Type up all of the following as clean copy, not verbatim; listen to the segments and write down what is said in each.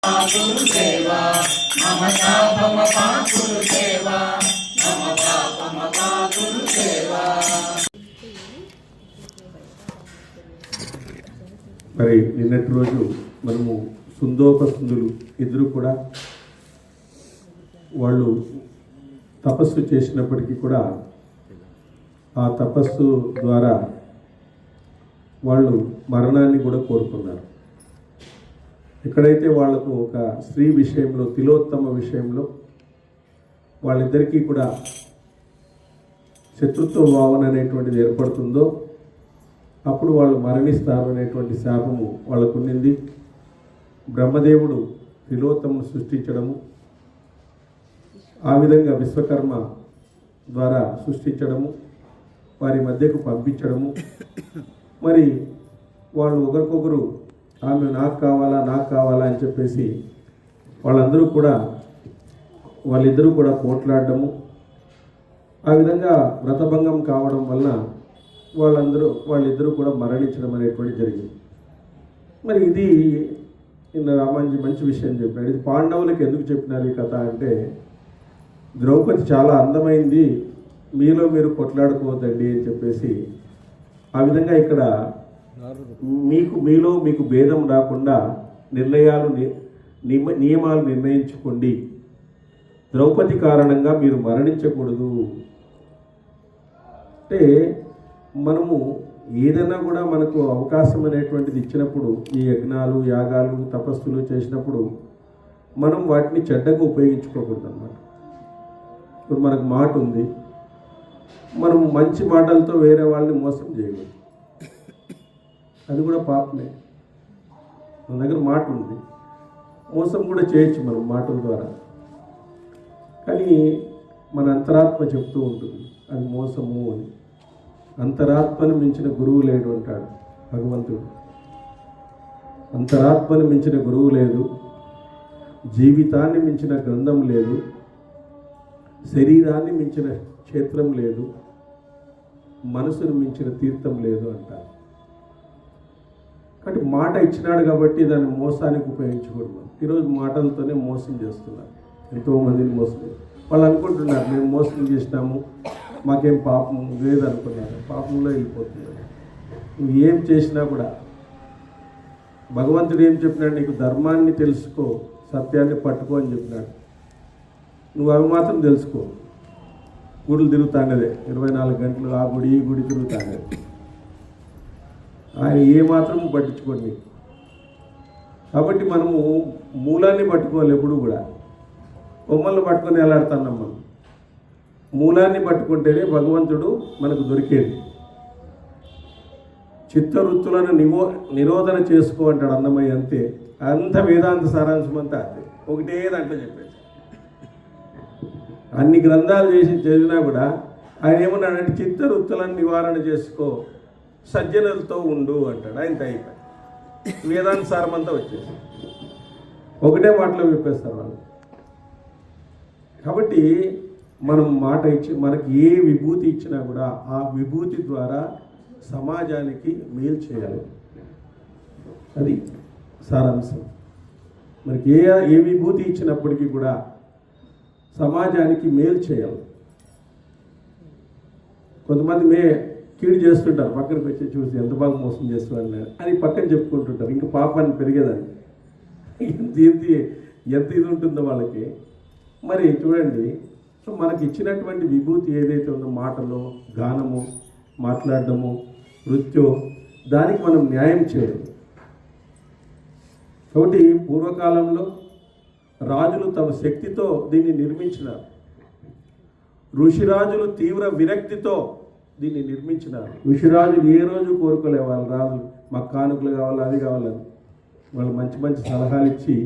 గురుదేవా మమ పాపమపా గురుదేవా మమ పాపమపా గురుదేవా. మరి నిన్నటి రోజు మనము సుందోపసుందులు ఇద్దరు కూడా వాళ్ళు తపస్సు చేసినప్పటికీ కూడా ఆ తపస్సు ద్వారా వాళ్ళు మరణాన్ని కూడా కోరుకున్నారు. ఎక్కడైతే వాళ్లకు ఒక స్త్రీ విషయంలో, తిలోత్తమ విషయంలో వాళ్ళిద్దరికీ కూడా శత్రుత్వ భావన అనేటువంటిది ఏర్పడుతుందో అప్పుడు వాళ్ళు మరణిస్తారు అనేటువంటి శాపము వాళ్ళకు ఉండింది. బ్రహ్మదేవుడు తిలోత్తమను సృష్టించడము, ఆ విధంగా విశ్వకర్మ ద్వారా సృష్టించడము, వారి మధ్యకు పంపించడము, మరి వాళ్ళు ఒకరికొకరు ఆమె నాకు కావాలా అని చెప్పేసి వాళ్ళిద్దరూ కూడా పోట్లాడము, ఆ విధంగా వ్రతభంగం కావడం వలన వాళ్ళిద్దరూ కూడా మరణించడం అనేటువంటి జరిగింది. మరి ఇది నిన్న రామాంజీ మంచి విషయం చెప్పాడు. ఇది పాండవులకు ఎందుకు చెప్పినారు ఈ కథ అంటే, ద్రౌపది చాలా అందమైంది, మీలో మీరు కొట్లాడుకోవద్దండి అని చెప్పేసి ఆ విధంగా ఇక్కడ మీలో మీకు భేదం రాకుండా నియమాలు నిర్ణయించుకోండి, ద్రౌపది కారణంగా మీరు మరణించకూడదు. అంటే మనము ఏదైనా కూడా మనకు అవకాశం అనేటువంటిది ఇచ్చినప్పుడు, ఈ యజ్ఞాలు యాగాలు తపస్సులు చేసినప్పుడు మనం వాటిని చెడ్డగా ఉపయోగించుకోకూడదు అన్నమాట. ఇప్పుడు మనకు మాట ఉంది, మనం మంచి మాటలతో వేరే వాళ్ళని మోసం చేయకూడదు, అది కూడా పాపమే. మన దగ్గర మాట ఉంది, మోసం కూడా చేయొచ్చు మనం మాటల ద్వారా, కానీ మన అంతరాత్మ చెప్తూ ఉంటుంది అది మోసము అని. అంతరాత్మను మించిన గురువు లేడు అంటాడు భగవంతుడు. అంతరాత్మను మించిన గురువు లేదు, జీవితాన్ని మించిన గ్రంథం లేదు, శరీరాన్ని మించిన క్షేత్రం లేదు, మనసును మించిన తీర్థం లేదు అంటారు. కాబట్టి మాట ఇచ్చినాడు కాబట్టి దాన్ని మోసానికి ఉపయోగించకూడదు. ఈరోజు మాటలతోనే మోసం చేస్తున్నారు, ఎంతోమందిని మోసం. వాళ్ళు అనుకుంటున్నారు మేము మోసం చేసినాము, మాకేం పాపం లేదు అనుకున్నారు, పాపంలో వెళ్ళిపోతున్నారు. నువ్వు ఏం చేసినా కూడా భగవంతుడు ఏం చెప్పినాడు, నీకు ధర్మాన్ని తెలుసుకో, సత్యాన్ని పట్టుకో అని చెప్పినాడు. నువ్వు అవి మాత్రం తెలుసుకో. గుడులు తిరుగుతానదే 24 గంటలు, ఆ గుడి ఈ గుడి తిరుగుతానదే, ఆయన ఏమాత్రం పట్టించుకోండి. కాబట్టి మనము మూలాన్ని పట్టుకోవాలి. ఎప్పుడు కూడా బొమ్మలను పట్టుకొని ఎలాడుతున్నాం మనం. మూలాన్ని పట్టుకుంటేనే భగవంతుడు మనకు దొరికేది. చిత్తవృత్తులను నిరోధన చేసుకో అంటాడు అన్నమయ్య. అంతే, అంత వేదాంత సారాంశం అంతా అదే, ఒకటే దాంట్లో చెప్పేసి. అన్ని గ్రంథాలు చదివినా కూడా ఆయన ఏమన్నాడంటే చిత్తవృత్తులను నివారణ చేసుకో, సజ్జనులతో ఉండు అంటాడు. ఆయన అయిపోయి వేదాంత సారం అంతా వచ్చేసి ఒకటే మాటలో చెప్పేస్తారు వాళ్ళు. కాబట్టి మనం మాట ఇచ్చి మనకి ఏ విభూతి ఇచ్చినా కూడా ఆ విభూతి ద్వారా సమాజానికి మేలు చేయాలి, అది సారాంశం. మనకి ఏ విభూతి ఇచ్చినప్పటికీ కూడా సమాజానికి మేలు చేయాలి. కొంతమంది కీడు చేస్తుంటారు, పక్కన పెట్టి చూసి ఎంత బాగా మోసం చేస్తున్నాడు అని పక్కన చెప్పుకుంటుంటారు. ఇంకా పాపాన్ని పెరిగేదాన్ని ఎంత ఇది ఉంటుందో వాళ్ళకి. మరి చూడండి, సో మనకి ఇచ్చినటువంటి విభూతి ఏదైతే ఉందో, మాటలో గానము, మాట్లాడడము, నృత్యం, దానికి మనం న్యాయం చేయాలి. కాబట్టి పూర్వకాలంలో రాజులు తమ శక్తితో దీన్ని నిర్మించినారు. ఋషిరాజులు తీవ్ర విరక్తితో దీన్ని నిర్మించినారు. ఋషిరాజులు ఏ రోజు కోరుకోలే వాళ్ళ రాజులు మాకు కానుకలు కావాలి, అది కావాలని. వాళ్ళు మంచి మంచి సలహాలు ఇచ్చి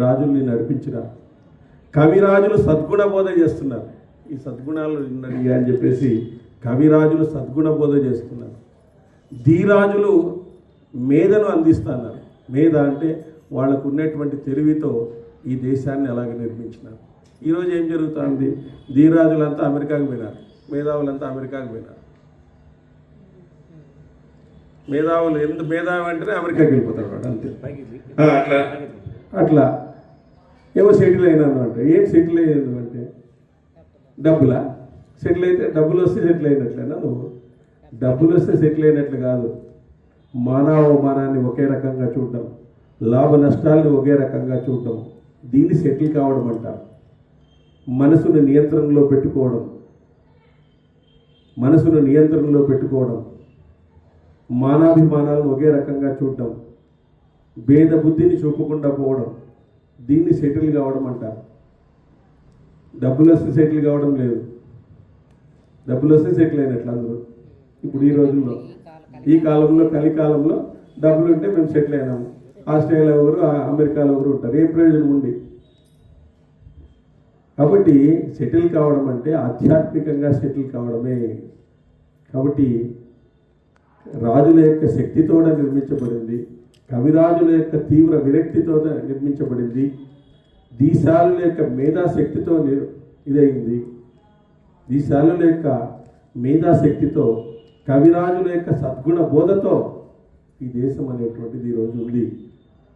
రాజుల్ని నడిపించినారు. కవిరాజులు సద్గుణ బోధ చేస్తున్నారు. ఈ సద్గుణాలు ఉన్నది అని చెప్పేసి కవిరాజులు సద్గుణ బోధ చేస్తున్నారు. ధీరాజులు మేధను అందిస్తున్నారు. మేధ అంటే వాళ్ళకు ఉన్నటువంటి తెలివితో ఈ దేశాన్ని అలాగే నిర్మించినారు. ఈరోజు ఏం జరుగుతుంది, ధీరాజులంతా అమెరికాకు పోయినారు, మేధావులంతా అమెరికాకు పోయినారు. మేధావులు ఎంత మేధావి అంటేనే అమెరికాకి వెళ్ళిపోతారు వాడు, అంతే. అట్లా ఏమో సెటిల్ అయినాను అంటే ఏం సెటిల్ అయ్యేది అంటే డబ్బులా? సెటిల్ అయితే డబ్బులు వస్తే సెటిల్ అయినట్లేనా నువ్వు? డబ్బులు వస్తే సెటిల్ అయినట్లు కాదు. మానవమానాన్ని ఒకే రకంగా చూడటం, లాభ నష్టాలను ఒకే రకంగా చూడటం, దీన్ని సెటిల్ కావడం అంటారు. మనసును నియంత్రణలో పెట్టుకోవడం, మనసును నియంత్రణలో పెట్టుకోవడం, మానాభిమానాలను ఒకే రకంగా చూడటం, భేద బుద్ధిని చూపకుండా పోవడం, దీన్ని సెటిల్ కావడం అంటారు. డబ్బులు వస్తే సెటిల్ కావడం లేదు. డబ్బులు వస్తే సెటిల్ అయినట్లు అందరూ. ఇప్పుడు ఈ రోజుల్లో, ఈ కాలంలో, కలికాలంలో డబ్బులు ఉంటే మేము సెటిల్ అయినాము. ఆస్ట్రేలియా ఒకరు, అమెరికాలో ఒకరు ఉంటారు. ఏ ప్రయోజనం ఉంది? కాబట్టి సెటిల్ కావడం అంటే ఆధ్యాత్మికంగా సెటిల్ కావడమే. కాబట్టి రాజుల యొక్క శక్తితో నిర్మించబడింది, కవిరాజుల యొక్క తీవ్ర విరక్తితో నిర్మించబడింది, దీశాలుల యొక్క మేధాశక్తితో ఇదైంది. దీశాలుల యొక్క మేధాశక్తితో, కవిరాజుల యొక్క సద్గుణ బోధతో ఈ దేశం అనేటువంటిది ఈరోజు ఉంది.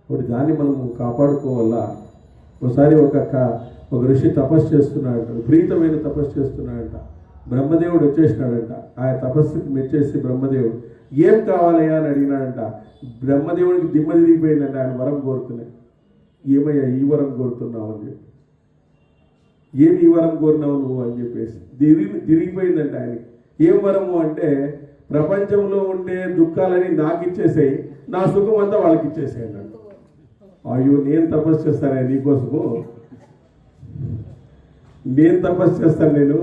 కాబట్టి దాన్ని మనము కాపాడుకోవాలా. ఒకసారి ఒక ఋషి తపస్సు చేస్తున్నాడంట, విపరీతమైన తపస్సు చేస్తున్నాడంట. బ్రహ్మదేవుడు వచ్చేసినాడంట. ఆయన తపస్సుకి మెచ్చేసి బ్రహ్మదేవుడు ఏం కావాలయ్యా అని అడిగినాడంట. బ్రహ్మదేవుడికి దిమ్మ తిరిగిపోయిందంట. ఆయన వరం కోరుతున్నాయి. ఏమయ్యా ఈ వరం కోరుతున్నావు అని చెప్పి, ఏమి ఈ వరం కోరినావు నువ్వు అని చెప్పేసి తిరిగిపోయిందంట ఆయనకి. ఏం వరము అంటే, ప్రపంచంలో ఉండే దుఃఖాలని నాకు ఇచ్చేసాయి, నా సుఖం అంతా వాళ్ళకి ఇచ్చేసాయండి అంట. అయ్యో నేను తపస్సు చేస్తానే నీకోసము, నేను తపస్సు చేస్తాను, నేను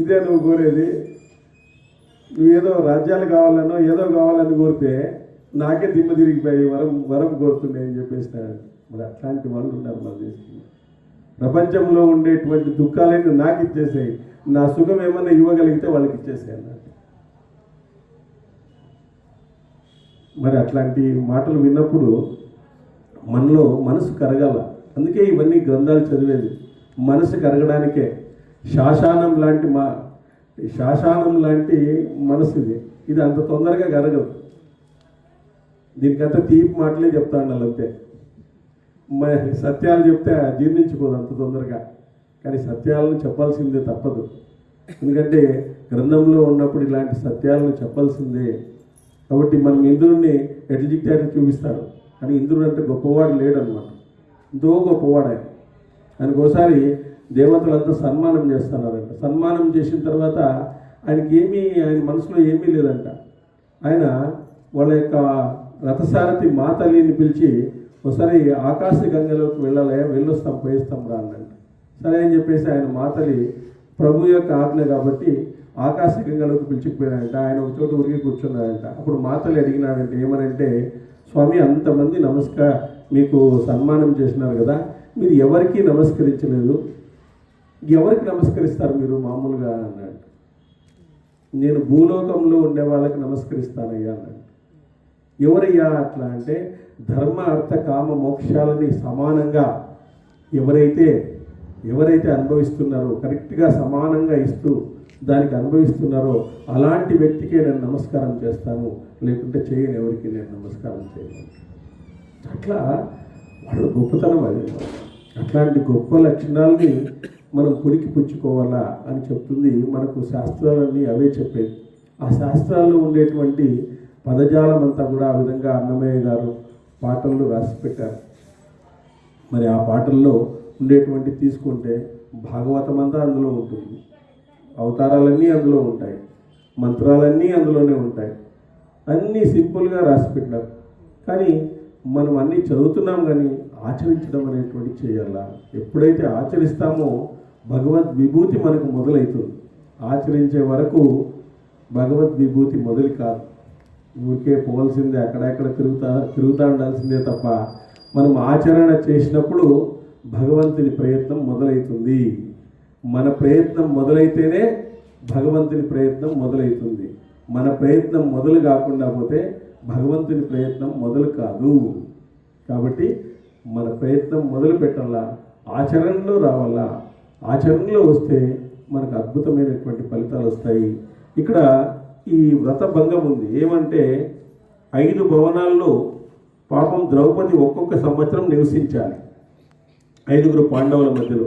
ఇదే నువ్వు కోరేది? నువ్వేదో రాజ్యాలు కావాలనో ఏదో కావాలని కోరితే నాకే దిమ్మ తిరిగిపోయి వరం కోరుతున్నాయి అని చెప్పేసినాడు. మరి అట్లాంటి వాళ్ళు ఉన్నారు మన దేశంలో. ప్రపంచంలో ఉండేటువంటి దుఃఖాలన్నీ నాకు ఇచ్చేసాయి, నా సుఖం ఏమన్నా ఇవ్వగలిగితే వాళ్ళకి ఇచ్చేసాయి అన్నాడు. మరి అట్లాంటి మాటలు విన్నప్పుడు మనలో మనసు కరగాల. అందుకే ఇవన్నీ గ్రంథాలు చదివేది మనసు కరగడానికే. శాసనం లాంటి మనసు ఇది అంత తొందరగా కరగదు. దీనికంతా తీపి మాటలే చెప్తా ఉండాలి అంతే. సత్యాలు చెప్తే జీర్ణించుకోదు అంత తొందరగా. కానీ సత్యాలను చెప్పాల్సిందే, తప్పదు. ఎందుకంటే గ్రంథంలో ఉన్నప్పుడు ఇలాంటి సత్యాలను చెప్పాల్సిందే. కాబట్టి మనం ఇంద్రుడిని ఎట్లా చిక్తే అట్లా చూపిస్తారు. కానీ ఇంద్రుడు అంటే గొప్పవాడు లేడనమాట, ఎంతో గొప్పవాడు ఆయన. ఆయనకు ఒకసారి దేవతలంతా సన్మానం చేస్తున్నారంట. సన్మానం చేసిన తర్వాత ఆయన మనసులో ఏమీ లేదంట. ఆయన వాళ్ళ యొక్క రథసారథి మాతలిని పిలిచి, ఒకసారి ఆకాశ గంగలోకి వెళ్ళొస్తాం, పోయిస్తాం రా అన్నంట. సరే అని చెప్పేసి ఆయన మాతలి ప్రభు యొక్క ఆజ్ఞ కాబట్టి ఆకాశ గంగలోకి పిలిచిపోయినాడంట. ఆయన ఒక చోట ఉరిగి కూర్చున్నాడంట. అప్పుడు మాతలి అడిగినాడంటే ఏమనంటే, స్వామి అంతమంది మీకు సన్మానం చేసినారు కదా, మీరు ఎవరికి నమస్కరించలేదు, ఎవరికి నమస్కరిస్తారు మీరు మామూలుగా అన్నాడు. నేను భూలోకంలో ఉండే వాళ్ళకి నమస్కరిస్తానయ్యా అన్నాడు. ఎవరయ్యా అట్లా అంటే, ధర్మ అర్థ కామ మోక్షాలని సమానంగా ఎవరైతే అనుభవిస్తున్నారో, కరెక్ట్గా సమానంగా ఇస్తూ దానికి అనుభవిస్తున్నారో అలాంటి వ్యక్తికే నేను నమస్కారం చేస్తాను, లేకుంటే చేయని ఎవరికి నేను నమస్కారం చేయను. అట్లా వాళ్ళ గొప్పతనం అది. అట్లాంటి గొప్ప లక్షణాలని మనం పురికి పుచ్చుకోవాలా అని చెప్తుంది మనకు శాస్త్రాలన్నీ అవే చెప్పేది. ఆ శాస్త్రాల్లో ఉండేటువంటి పదజాలం అంతా కూడా ఆ విధంగా అన్నమయ్య గారు పాటల్లో రాసి పెట్టారు. మరి ఆ పాటల్లో ఉండేటువంటి తీసుకుంటే భాగవతం అంతా అందులో ఉంటుంది, అవతారాలన్నీ అందులో ఉంటాయి, మంత్రాలన్నీ అందులోనే ఉంటాయి. అన్నీ సింపుల్గా రాసి పెట్టారు. కానీ మనం అన్నీ చదువుతున్నాం, కానీ ఆచరించడం అనేటువంటి చేయాలా. ఎప్పుడైతే ఆచరిస్తామో భగవద్ విభూతి మనకు మొదలవుతుంది. ఆచరించే వరకు భగవద్ విభూతి మొదలు కాదు. ఊరికే పోవాల్సిందే, అక్కడెక్కడ తిరుగుతా ఉండాల్సిందే తప్ప మనం ఆచరణ చేసినప్పుడు భగవంతుని ప్రయత్నం మొదలవుతుంది. మన ప్రయత్నం మొదలైతేనే భగవంతుని ప్రయత్నం మొదలవుతుంది. మన ప్రయత్నం మొదలు కాకుండా పోతే భగవంతుని ప్రయత్నం మొదలు కాదు. కాబట్టి మన ప్రయత్నం మొదలు పెట్టాలా, ఆచరణలో రావాలా. ఆచరణలో వస్తే మనకు అద్భుతమైనటువంటి ఫలితాలు వస్తాయి. ఇక్కడ ఈ వ్రత భంగం ఉంది. ఏమంటే 5 భవనాల్లో పాపం ద్రౌపది ఒక్కొక్క సంవత్సరం నివసించాలి 5 పాండవుల మధ్యలో.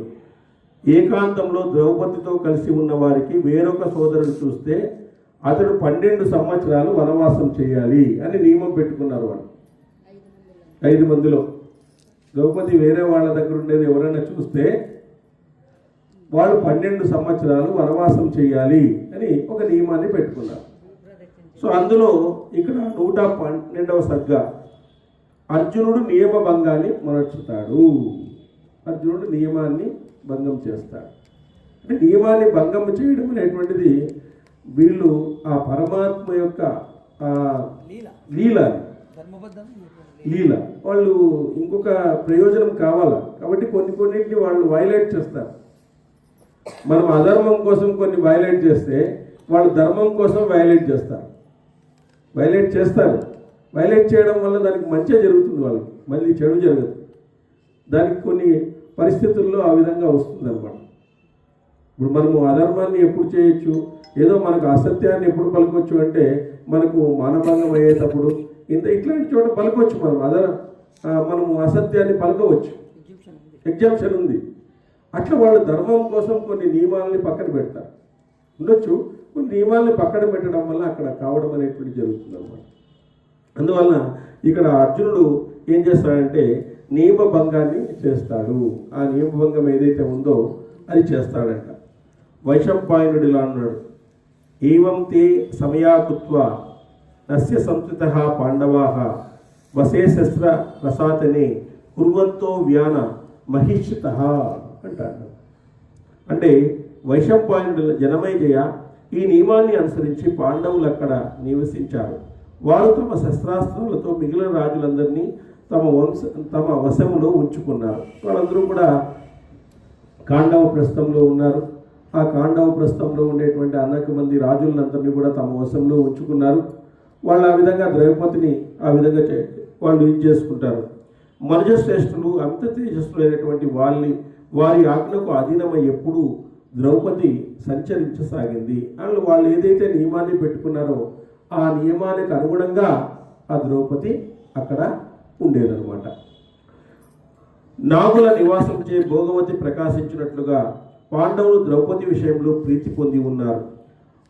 ఏకాంతంలో ద్రౌపదితో కలిసి ఉన్న వారికి వేరొక సోదరుడు చూస్తే అతడు 12 సంవత్సరాలు వనవాసం చేయాలి అని నియమం పెట్టుకున్నారు వాళ్ళు. 5 మందిలో ద్రౌపది వేరే వాళ్ళ దగ్గర ఉండేది ఎవరైనా చూస్తే వాళ్ళు 12 సంవత్సరాలు వనవాసం చేయాలి అని ఒక నియమాన్ని పెట్టుకున్నారు. సో అందులో ఇక్కడ 112వ సర్గ అర్జునుడు నియమ భంగాన్ని మరచుతాడు. అర్జునుడు నియమాన్ని భంగం చేస్తాడు. అంటే నియమాన్ని భంగం చేయడం అనేటువంటిది వీళ్ళు ఆ పరమాత్మ యొక్క లీల వాళ్ళు ఇంకొక ప్రయోజనం కావాలా కాబట్టి కొన్నింటిని వాళ్ళు వైలేట్ చేస్తారు. మనం అధర్మం కోసం కొన్ని వైలేట్ చేస్తే వాళ్ళు ధర్మం కోసం వైలేట్ చేస్తారు. వైలేట్ చేయడం వల్ల దానికి మంచి జరుగుతుంది, వాళ్ళకి మళ్ళీ చెడు జరగదు. దానికి కొన్ని పరిస్థితుల్లో ఆ విధంగా వస్తుంది అనమాట. ఇప్పుడు మనము అధర్మాన్ని ఎప్పుడు చేయొచ్చు, ఏదో మనకు అసత్యాన్ని ఎప్పుడు పలకొచ్చు అంటే మనకు మానభంగం అయ్యేటప్పుడు ఇట్లాంటి చోట పలకొచ్చు. మనము అసత్యాన్ని పలకవచ్చు, ఎగ్జామ్షన్ ఉంది. అట్లా వాళ్ళు ధర్మం కోసం కొన్ని నియమాలని పక్కన పెడతారు. ఉండొచ్చు, కొన్ని నియమాలని పక్కన పెట్టడం వల్ల అక్కడ కావడం అనేటువంటి జరుగుతుంది అన్నమాట. అందువలన ఇక్కడ అర్జునుడు ఏం చేస్తాడంటే నియమభంగాన్ని చేస్తాడు. ఆ నియమభంగం ఏదైతే ఉందో అది చేస్తాడంట. వైశంపాయనుడు ఇలా అన్నాడు, ఏవం తే సమయాకుత్వా నస్య సంస్థితః పాండవాః వసే శస్త్ర రసాతనే కుర్వంతో వ్యాన మహిష్యతః అంటాడు. అంటే వైశంపాయనుడు జనమేజయ ఈ నియమాన్ని అనుసరించి పాండవులు అక్కడ నివసించారు. వారు తమ శస్త్రాస్త్రాలతో మిగిలిన రాజులందరినీ తమ వశంలో ఉంచుకున్నారు. వాళ్ళందరూ కూడా కాండవ ప్రస్థంలో ఉన్నారు. ఆ కాండవ ప్రస్థంలో ఉండేటువంటి అనేక మంది రాజులందరినీ కూడా తమ వశంలో ఉంచుకున్నారు. వాళ్ళు ఆ విధంగా ద్రౌపదిని ఆ విధంగా వాళ్ళు ఇది చేసుకుంటారు. మనుజ శ్రేష్ఠులు అమిత తేజస్సులైనటువంటి వారి ఆజ్ఞకు అధీనమై ఎప్పుడు ద్రౌపది సంచరించసాగింది. వాళ్ళు ఏదైతే నియమాన్ని పెట్టుకున్నారో ఆ నియమానికి అనుగుణంగా ఆ ద్రౌపది అక్కడ ఉండేదన్నమాట. నాగుల నివాసం చే భోగవతి ప్రకాశించినట్లుగా పాండవులు ద్రౌపది విషయంలో ప్రీతి పొంది ఉన్నారు.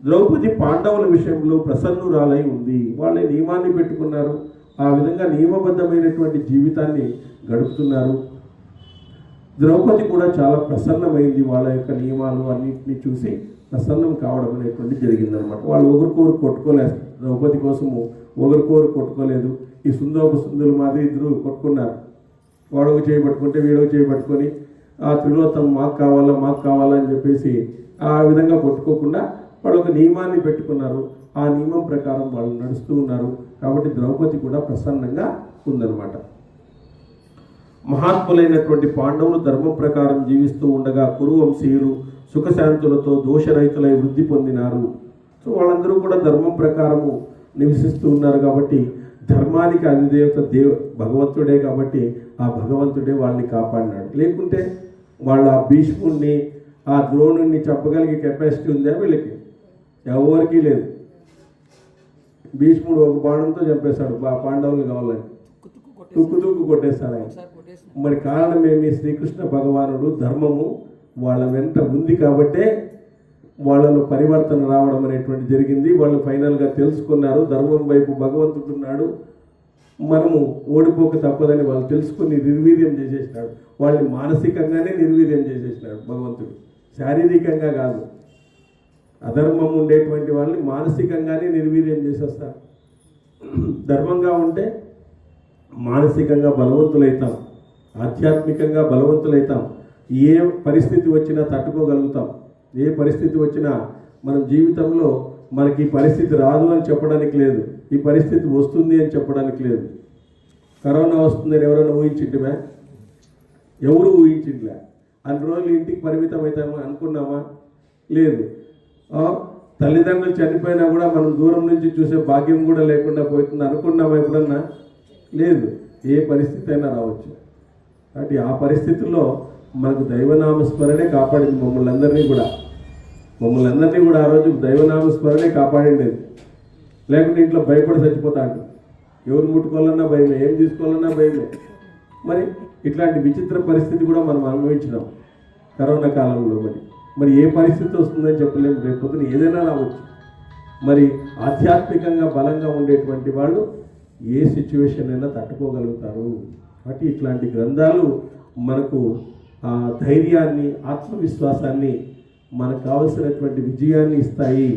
ద్రౌపది పాండవుల విషయంలో ప్రసన్నురాలై ఉంది. వాళ్ళే నియమాన్ని పెట్టుకున్నారు, ఆ విధంగా నియమబద్ధమైనటువంటి జీవితాన్ని గడుపుతున్నారు. ద్రౌపది కూడా చాలా ప్రసన్నమైంది. వాళ్ళ యొక్క నియమాలు అన్నింటినీ చూసి ప్రసన్నం కావడం అనేటువంటి జరిగిందనమాట. వాళ్ళు ఒకరికొకరు కొట్టుకోలేదు, ద్రౌపది కోసము ఒకరికొకరు కొట్టుకోలేదు. ఈ సుందోపసుందులు మాదిరి ఇద్దరు కొట్టుకున్నారు. వాడొక చేయబట్టుకుంటే వీడొక చేయబట్టుకొని ఆ త్రిలోత్తం మాకు కావాలా అని చెప్పేసి ఆ విధంగా కొట్టుకోకుండా వాళ్ళు ఒక నియమాన్ని పెట్టుకున్నారు. ఆ నియమం ప్రకారం వాళ్ళు నడుస్తూ ఉన్నారు. కాబట్టి ద్రౌపది కూడా ప్రసన్నంగా ఉందన్నమాట. మహాత్ములైనటువంటి పాండవులు ధర్మం ప్రకారం జీవిస్తూ ఉండగా కురువంశీయులు సుఖశాంతులతో దోషరహితులై వృద్ధి పొందినారు. సో వాళ్ళందరూ కూడా ధర్మం ప్రకారము నివసిస్తూ ఉన్నారు. కాబట్టి ధర్మానికి అధిదేవత భగవంతుడే. కాబట్టి ఆ భగవంతుడే వాళ్ళని కాపాడినాడు. లేకుంటే వాళ్ళ ఆ భీష్ముడిని ఆ ద్రోణుడిని చెప్పగలిగే కెపాసిటీ ఉందా వీళ్ళకి? ఎవరికి లేదు. భీష్ముడు ఒక బాణంతో చంపేశాడు పాండవులు కావాలని, తుక్కు కొట్టేశాడు ఆయన. మరి కారణం ఏమి? శ్రీకృష్ణ భగవానుడు ధర్మము వాళ్ళ వెంట ఉంది కాబట్టే వాళ్ళలో పరివర్తన రావడం అనేటువంటి జరిగింది. వాళ్ళు ఫైనల్గా తెలుసుకున్నారు ధర్మం వైపు భగవంతుడు ఉన్నాడు, మనము ఓడిపోక తప్పదని వాళ్ళు తెలుసుకుని నిర్వీర్యం చేసేసినాడు. వాళ్ళని మానసికంగానే నిర్వీర్యం చేసేసినాడు భగవంతుడు, శారీరకంగా కాదు. అధర్మం ఉండేటువంటి వాళ్ళని మానసికంగానే నిర్వీర్యం చేసేస్తారు. ధర్మంగా ఉంటే మానసికంగా బలవంతులైతాం, ఆధ్యాత్మికంగా బలవంతులైతాం. ఏ పరిస్థితి వచ్చినా తట్టుకోగలుగుతాం. ఏ పరిస్థితి వచ్చినా మన జీవితంలో మనకి ఈ పరిస్థితి రాదు అని చెప్పడానికి లేదు, ఈ పరిస్థితి వస్తుంది అని చెప్పడానికి లేదు. కరోనా వస్తుందని ఎవరైనా ఊహించింటివా? ఎవరు ఊహించిందిలే. అన్ని రోజులు ఇంటికి పరిమితం అవుతామా అనుకున్నామా? లేదు. తల్లిదండ్రులు చనిపోయినా కూడా మనం దూరం నుంచి చూసే భాగ్యం కూడా లేకుండా పోతుంది అనుకున్నామా ఎప్పుడన్నా? లేదు. ఏ పరిస్థితి అయినా రావచ్చు. కాబట్టి ఆ పరిస్థితుల్లో మనకు దైవనామస్మరణే కాపాడింది మమ్మల్ని అందరినీ కూడా. ఆ రోజు దైవనామస్మరణే కాపాడిండేది. లేకుంటే ఇంట్లో భయపడి చచ్చిపోతా అంటారు. ఎవరు ముట్టుకోవాలన్నా భయమే, ఏం తీసుకోవాలన్నా భయమే. మరి ఇట్లాంటి విచిత్ర పరిస్థితి కూడా మనం అనుభవించినాం కరోనా కాలంలో. మరి ఏ పరిస్థితి వస్తుందని చెప్పలేము, రేపు పొద్దున ఏదైనా రావచ్చు. మరి ఆధ్యాత్మికంగా బలంగా ఉండేటువంటి వాళ్ళు ఏ సిచ్యువేషన్ అయినా తట్టుకోగలుగుతారు. కాబట్టి ఇట్లాంటి గ్రంథాలు మనకు ధైర్యాన్ని, ఆత్మవిశ్వాసాన్ని, మనకు కావలసినటువంటి విజయాన్ని ఇస్తాయి.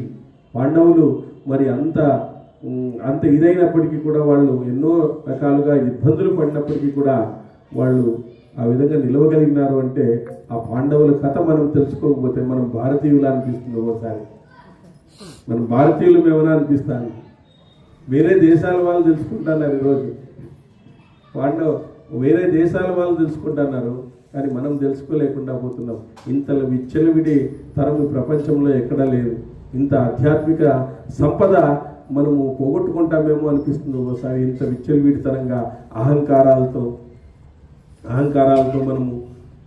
పాండవులు మరి అంత ఇదైనప్పటికీ కూడా వాళ్ళు ఎన్నో రకాలుగా ఇబ్బందులు పడినప్పటికీ కూడా వాళ్ళు ఆ విధంగా నిలవగలిగినారు అంటే ఆ పాండవుల కథ మనం తెలుసుకోకపోతే మనం భారతీయులు అనిపిస్తుంది. ఒకసారి మనం భారతీయులు ఏమైనా అనిపిస్తాను. వేరే దేశాల వాళ్ళు తెలుసుకుంటున్నారు ఈరోజు, వేరే దేశాల వాళ్ళు తెలుసుకుంటున్నారు, కానీ మనం తెలుసుకోలేకుండా పోతున్నాం. ఇంతలో విచ్చలవిడి తరం ప్రపంచంలో ఎక్కడా లేదు. ఇంత ఆధ్యాత్మిక సంపద మనము పోగొట్టుకుంటామేమో అనిపిస్తుంది ఒకసారి. ఇంత విచ్చలవిడితనంగా అహంకారాలతో మనము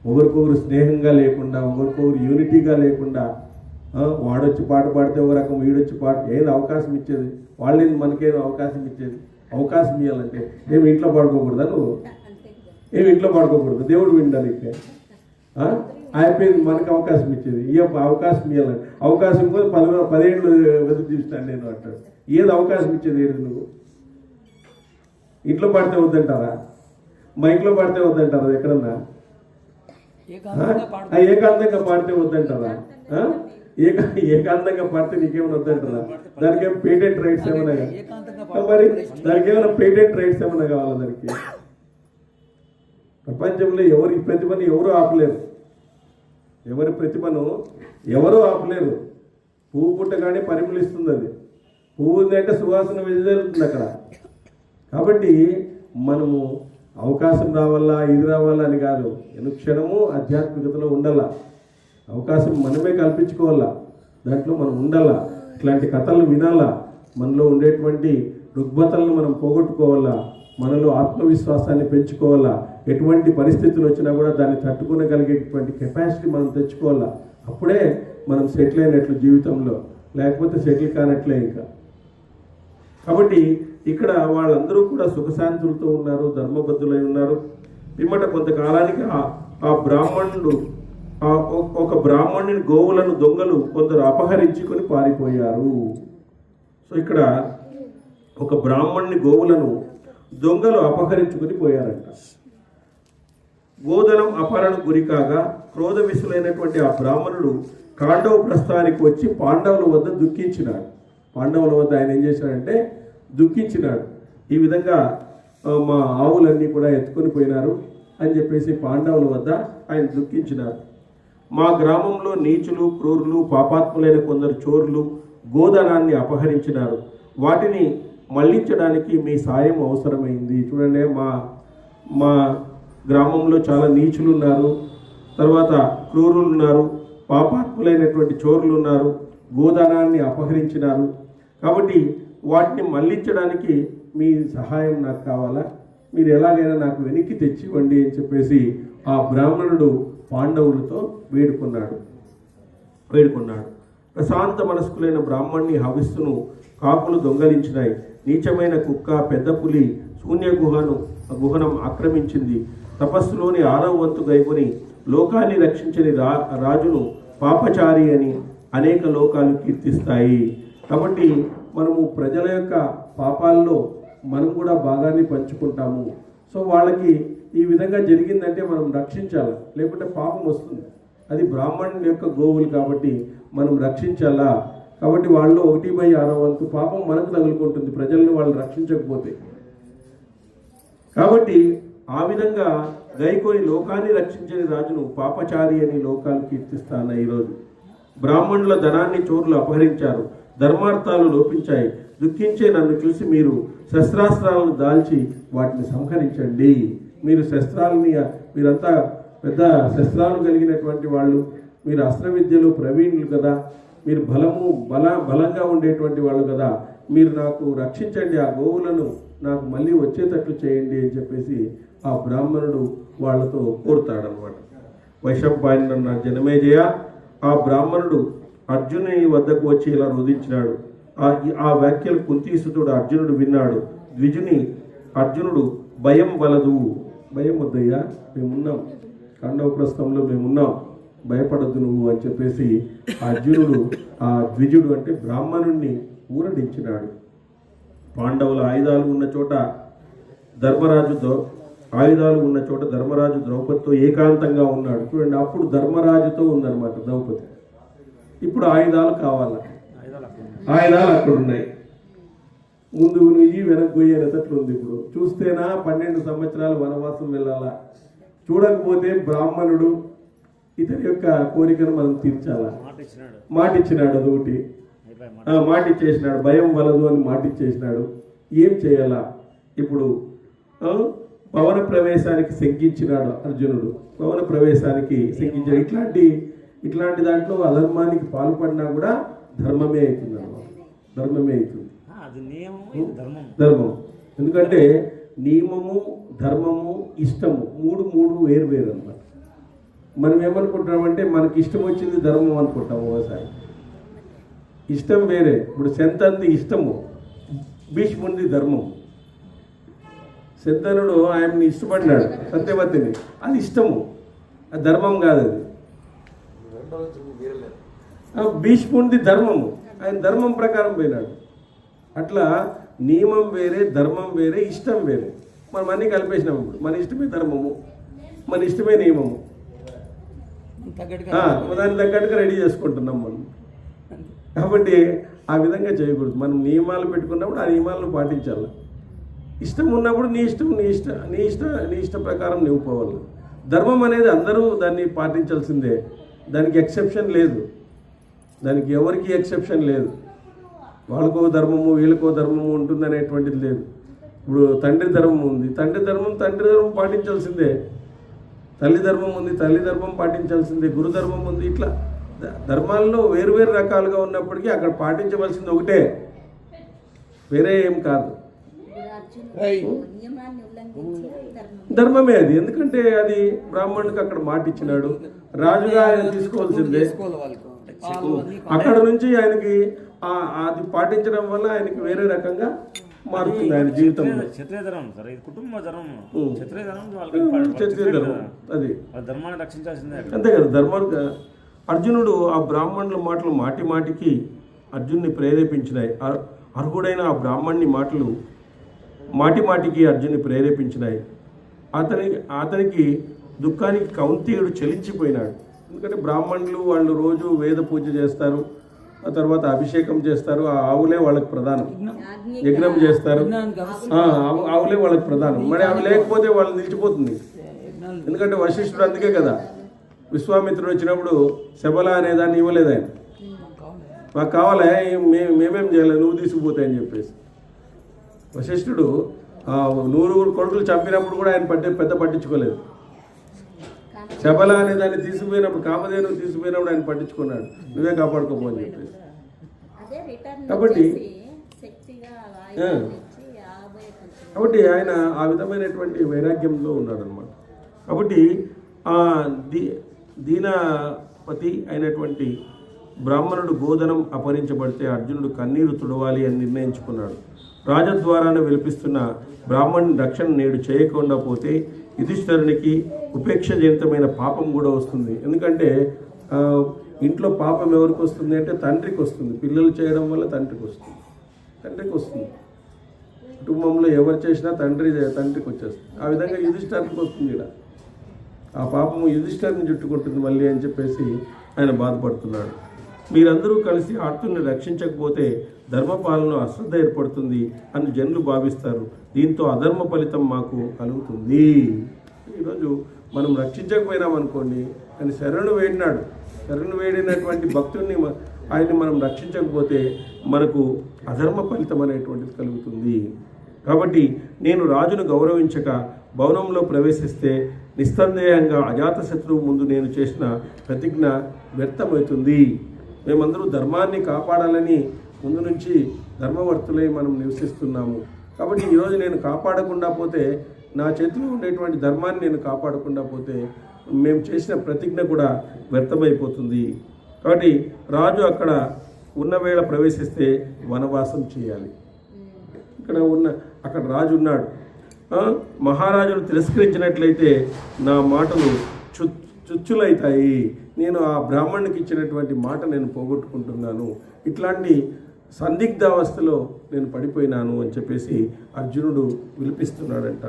ఒకరికొకరు స్నేహంగా లేకుండా, ఒకరికొకరు యూనిటీగా లేకుండా, వాడొచ్చి పాట పాడితే ఒక రకం, వీడొచ్చి పాట, ఏది అవకాశం ఇచ్చేది వాళ్ళేది, మనకేదో అవకాశం ఇచ్చేది. అవకాశం ఇవ్వాలంటే ఏమి ఇంట్లో పాడుకోకూడదా? నువ్వు ఏమి ఇంట్లో పాడుకోకూడదు, దేవుడు విండాలి. అయిపోయింది, మనకు అవకాశం ఇచ్చేది. అవకాశం ఇవ్వాలంటే అవకాశం కూడా 10 ఏళ్ళు వెతుకు చూస్తాను నేను అంటాడు. ఏది అవకాశం ఇచ్చేది? ఏది నువ్వు ఇంట్లో పాడితే వద్దంటారా? మైక్లో పాడితే వద్దంటారా? ఎక్కడన్నా ఏకాంతంగా పాడితే వద్దంటారా? ఏకాంతంగా పాడితే నీకేమైనా వద్దంటారా? దానికి ఏమైనా పేటెంట్ రైట్స్ ఏమైనా? మరి దానికి ఏమైనా పేటెంట్ రైట్స్ ఏమైనా కావాలా? దానికి ప్రపంచంలో ఎవరి ప్రతిభను ఎవరు ఆపలేరు. ఎవరి ప్రతిభను ఎవరు ఆపలేరు. పువ్వు పుట్టగానే పరిమళిస్తుంది. అది పువ్వు ఉందంటే సువాసన వెదజల్లుతుంది అక్కడ. కాబట్టి మనము అవకాశం రావాలా, ఇది రావాలా అని కాదు, అనుక్షణము ఆధ్యాత్మికతలో ఉండాలా. అవకాశం మనమే కల్పించుకోవాలా, దాంట్లో మనం ఉండాలా, ఇట్లాంటి కథలు వినాలా, మనలో ఉండేటువంటి రుగ్మతలను మనం పోగొట్టుకోవాలా, మనలో ఆత్మవిశ్వాసాన్ని పెంచుకోవాలా. ఎటువంటి పరిస్థితులు వచ్చినా కూడా దాన్ని తట్టుకోగలిగేటువంటి కెపాసిటీ మనం తెచ్చుకోవాలా. అప్పుడే మనం సెటిల్ అయినట్లు జీవితంలో, లేకపోతే సెటిల్ కానట్లే ఇంకా. కాబట్టి ఇక్కడ వాళ్ళందరూ కూడా సుఖశాంతులతో ఉన్నారు, ధర్మబద్ధులై ఉన్నారు. పిమ్మట కొంతకాలానికి ఆ బ్రాహ్మణుడు, ఒక బ్రాహ్మణుని గోవులను దొంగలు కొందరు అపహరించుకొని పారిపోయారు. సో ఇక్కడ ఒక బ్రాహ్మణుని గోవులను దొంగలు అపహరించుకొని పోయారంట. గోధనం అపహరణకు గురికాగా క్రోధ విసులైనటువంటి ఆ బ్రాహ్మణుడు కాండవ ప్రస్థానికి వచ్చి పాండవుల వద్ద దుఃఖించినాడు. పాండవుల వద్ద ఆయన ఏం చేశాడంటే దుఃఖించినాడు. ఈ విధంగా మా ఆవులన్నీ కూడా ఎత్తుకొని పోయినారు అని చెప్పేసి పాండవుల వద్ద ఆయన దుఃఖించినారు. మా గ్రామంలో నీచులు, క్రూరులు, పాపాత్ములైన కొందరు చోరులు గోధనాన్ని అపహరించినారు. వాటిని మళ్లించడానికి మీ సాయం అవసరమైంది. చూడండి, మా గ్రామంలో చాలా నీచులు ఉన్నారు, తర్వాత క్రూరులు ఉన్నారు, పాపాత్ములైనటువంటి చోరులు ఉన్నారు, గోధనాన్ని అపహరించినారు. కాబట్టి వాటిని మళ్లించడానికి మీ సహాయం నాకు కావాలా, మీరు ఎలాగైనా నాకు వెనక్కి తెచ్చివ్వండి అని చెప్పేసి ఆ బ్రాహ్మణుడు పాండవులతో వేడుకున్నాడు. ప్రశాంత మనస్కులైన బ్రాహ్మణుని హవిస్సును కాకులు దొంగలించినాయి. నీచమైన కుక్క, పెద్ద పులి శూన్య గుహనం ఆక్రమించింది. తపస్సులోని 6వ వంతు గైకొని లోకాన్ని రక్షించని రాజును పాపచారి అని అనేక లోకాలు కీర్తిస్తాయి. కాబట్టి మనము ప్రజల యొక్క పాపాల్లో మనం కూడా భాగాన్ని పంచుకుంటాము. సో వాళ్ళకి ఈ విధంగా జరిగిందంటే మనం రక్షించాలి, లేకుంటే పాపం వస్తుంది. అది బ్రాహ్మణుని యొక్క గోవులు కాబట్టి మనం రక్షించాలా. కాబట్టి వాళ్ళు 1/6 వంతు పాపం మనకు తగులుకుంటుంది ప్రజలను వాళ్ళు రక్షించకపోతే. కాబట్టి ఆ విధంగా గైకొని లోకాన్ని రక్షించని రాజును పాపచారి అని లోకాలు కీర్తిస్తాను. ఈరోజు బ్రాహ్మణుల ధనాన్ని చోరులు అపహరించారు, ధర్మార్థాలు లోపించాయి. దుఃఖించే నన్ను చూసి మీరు శస్త్రాస్త్రాలను దాల్చి వాటిని సంహరించండి. మీరు మీరంతా పెద్ద శస్త్రాలు కలిగినటువంటి వాళ్ళు, మీరు అస్త్ర విద్యలు ప్రవీణులు కదా, మీరు బలంగా ఉండేటువంటి వాళ్ళు కదా, మీరు నాకు రక్షించండి, ఆ గోవులను నాకు మళ్ళీ వచ్చేటట్లు చేయండి అని చెప్పేసి ఆ బ్రాహ్మణుడు వాళ్ళతో కోరుతాడనమాట. వైశంపాయన జనమేజయ, ఆ బ్రాహ్మణుడు అర్జునుని వద్దకు వచ్చి ఇలా రోధించినాడు. ఆ వ్యాఖ్యలు కుంతీసుతుడు అర్జునుడు విన్నాడు. ద్విజుని అర్జునుడు భయం వలదు, భయం వద్దయ్యా, మేమున్నాం, ఖండవ ప్రస్థంలో మేమున్నాం, భయపడద్దు నువ్వు అని చెప్పేసి అర్జునుడు ఆ ద్విజుడు అంటే బ్రాహ్మణుణ్ణి ఊరడించినాడు. పాండవుల ఆయుధాలు ఉన్న చోట ధర్మరాజు ద్రౌపదితో ఏకాంతంగా ఉన్నాడు. చూడండి, అప్పుడు ధర్మరాజుతో ఉందన్నమాట ద్రౌపది. ఇప్పుడు ఆయుధాలు కావాలా, ఆయుధాలు అక్కడ ఉన్నాయి, ముందు నుయ్యి వెనక్కి పోయేటట్లు ఉంది. ఇప్పుడు చూస్తేనా 12 సంవత్సరాలు వనవాసం వెళ్ళాలా, చూడకపోతే బ్రాహ్మణుడు ఇతని యొక్క కోరికను మనం తీర్చాలా, మాటిచ్చినాడు, అదొకటి మాటిచ్చేసినాడు, భయం వలదు అని మాటిచ్చేసినాడు. ఏం చేయాలా? ఇప్పుడు భవన ప్రవేశానికి శంకించినాడు అర్జునుడు, భవన ప్రవేశానికి శంకించాడు. ఇట్లాంటి దాంట్లో అధర్మానికి పాల్పడినా కూడా ధర్మమే అవుతుంది అన్నమాట, ధర్మమే అవుతుంది, ధర్మం. ఎందుకంటే నియమము, ధర్మము, ఇష్టము మూడు వేరు అన్నమాట. మనం ఏమనుకుంటామంటే మనకి ఇష్టం వచ్చింది ధర్మం అనుకుంటాము. ఒకసారి ఇష్టం వేరే. ఇప్పుడు శంతంది ఇష్టము, భీష్ముడిది ధర్మం. శంతనుడు ఆయన్ని ఇష్టపడినాడు, సత్యవతిని, అది ఇష్టము, అది ధర్మం కాదు. అది భీష్ముడిది ధర్మము, ఆయన ధర్మం ప్రకారం పోయినాడు. అట్లా నియమం వేరే, ధర్మం వేరే, ఇష్టం వేరే. మనం అన్నీ కలిపేసినాము. ఇప్పుడు మన ఇష్టమే ధర్మము, మన ఇష్టమే నియమము, దానికి తగ్గట్టుగా రెడీ చేసుకుంటున్నాం మనం. కాబట్టి ఆ విధంగా చేయకూడదు. మనం నియమాలు పెట్టుకున్నప్పుడు ఆ నియమాలను పాటించాలి. ఇష్టం ఉన్నప్పుడు నీ ఇష్ట ప్రకారం నువ్వు పోవాలి. ధర్మం అనేది అందరూ దాన్ని పాటించాల్సిందే, దానికి ఎక్సెప్షన్ లేదు, దానికి ఎవరికి ఎక్సెప్షన్ లేదు. వాళ్ళకో ధర్మము, వీళ్ళకో ధర్మము ఉంటుంది అనేటువంటిది లేదు. ఇప్పుడు తండ్రి ధర్మం ఉంది, తండ్రి ధర్మం పాటించాల్సిందే. తల్లి ధర్మం ఉంది, తల్లి ధర్మం పాటించాల్సిందే. గురుధర్మం ఉంది. ఇట్లా ధర్మాల్లో వేరు రకాలుగా ఉన్నప్పటికీ అక్కడ పాటించవలసింది ఒకటే, వేరే ఏం కాదు. ధర్మమే అది. ఎందుకంటే అది బ్రాహ్మణుడికి అక్కడ మాట ఇచ్చినాడు, రాజుగా ఆయన తీసుకోవాల్సిందే. అక్కడ నుంచి ఆయనకి అది పాటించడం వల్ల ఆయనకి వేరే రకంగా మారుతుంది ఆయన జీవితంలో. క్షత్రియ ధర్మం సార్, ఇది కుటుంబ ధర్మం, క్షత్రియ ధర్మం, అది ధర్మాన్ని రక్షించాల్సిందే. అంతే కదా. ధర్మానికి అర్జునుడు ఆ బ్రాహ్మణుల మాటలు మాటికి అర్జున్ని ప్రేరేపించినాయి. అర్హుడైన ఆ బ్రాహ్మణుని మాటలు మాటికి అర్జున్ని ప్రేరేపించినాయి. అతనికి దుఃఖానికి కౌంతేయుడు చలించిపోయినాడు. ఎందుకంటే బ్రాహ్మణులు వాళ్ళు రోజు వేద పూజ చేస్తారు, ఆ తర్వాత అభిషేకం చేస్తారు. ఆ ఆవులే వాళ్ళకి ప్రధానం, యజ్ఞం చేస్తారు, ఆవులే వాళ్ళకి ప్రధానం. మరి అవి లేకపోతే వాళ్ళు నిలిచిపోతుంది. ఎందుకంటే వశిష్ఠుడు అందుకే కదా విశ్వామిత్రుడు వచ్చినప్పుడు శబల అనేదాన్ని ఇవ్వలేదు ఆయన. మాకు కావాలా, మేమేం చేయలేదు, నువ్వు తీసుకుపోతాయని చెప్పేసి. వశిష్ఠుడు 100 కొడుకులు చంపినప్పుడు కూడా ఆయన పెద్ద పట్టించుకోలేదు. శబల అనే దాన్ని తీసుకుపోయినప్పుడు, కామధేను తీసుకుపోయినప్పుడు ఆయన పట్టించుకున్నాడు, నువ్వే కాపాడుకోపో అని చెప్పేసి. కాబట్టి ఆయన ఆ విధమైనటువంటి వైరాగ్యంలో ఉన్నాడు అనమాట. కాబట్టి దీనపతి అయినటువంటి బ్రాహ్మణుడు గోధనం అపహరించబడితే అర్జునుడు కన్నీరు తుడవాలి అని నిర్ణయించుకున్నాడు. రాజద్వారాన్ని విలిపిస్తున్న బ్రాహ్మణుని రక్షణ నేడు చేయకుండా పోతే యుధిష్ఠిరునికి ఉపేక్షజనితమైన పాపం కూడా వస్తుంది. ఎందుకంటే ఇంట్లో పాపం ఎవరికి వస్తుంది అంటే తండ్రికి వస్తుంది. పిల్లలు చేయడం వల్ల తండ్రికి వస్తుంది. కుటుంబంలో ఎవరు చేసినా తండ్రికి వచ్చేస్తుంది. ఆ విధంగా యుధిష్ఠిరునికి వస్తుంది. ఇక్కడ ఆ పాపము యుధిష్ఠిరుని చుట్టుకుంటుంది మళ్ళీ అని చెప్పేసి ఆయన బాధపడుతున్నాడు. మీరందరూ కలిసి ఆర్తుల్ని రక్షించకపోతే ధర్మపాలనలో అశ్రద్ధ ఏర్పడుతుంది అని జనులు భావిస్తారు. దీంతో అధర్మ ఫలితం మాకు కలుగుతుంది. ఈరోజు మనం రక్షించకపోయినామనుకోండి, ఆయన శరణు వేడినటువంటి భక్తుడిని ఆయన్ని మనం రక్షించకపోతే మనకు అధర్మ ఫలితం అనేటువంటిది కలుగుతుంది. కాబట్టి నేను రాజును గౌరవించక భవనంలో ప్రవేశిస్తే నిస్సందేహంగా అజాతశత్రువు ముందు నేను చేసిన ప్రతిజ్ఞ వ్యర్థమవుతుంది. మేమందరూ ధర్మాన్ని కాపాడాలని ముందు నుంచి ధర్మవర్తులై మనం నివసిస్తున్నాము. కాబట్టి ఈరోజు నేను కాపాడకుండా పోతే, నా చేతిలో ఉండేటువంటి ధర్మాన్ని నేను కాపాడకుండా పోతే మేము చేసిన ప్రతిజ్ఞ కూడా వ్యర్థమైపోతుంది. కాబట్టి రాజు అక్కడ ఉన్న వేళ ప్రవేశిస్తే వనవాసం చేయాలి. ఇక్కడ ఉన్న అక్కడ రాజు ఉన్నాడు. మహారాజును తిరస్కరించినట్లయితే నా మాటలు చుచ్చులైతాయి, నేను ఆ బ్రాహ్మణునికి ఇచ్చినటువంటి మాట నేను పోగొట్టుకుంటున్నాను, ఇట్లాంటి సందిగ్ధావస్థలో నేను పడిపోయినాను అని చెప్పేసి అర్జునుడు విలిపిస్తున్నాడంట.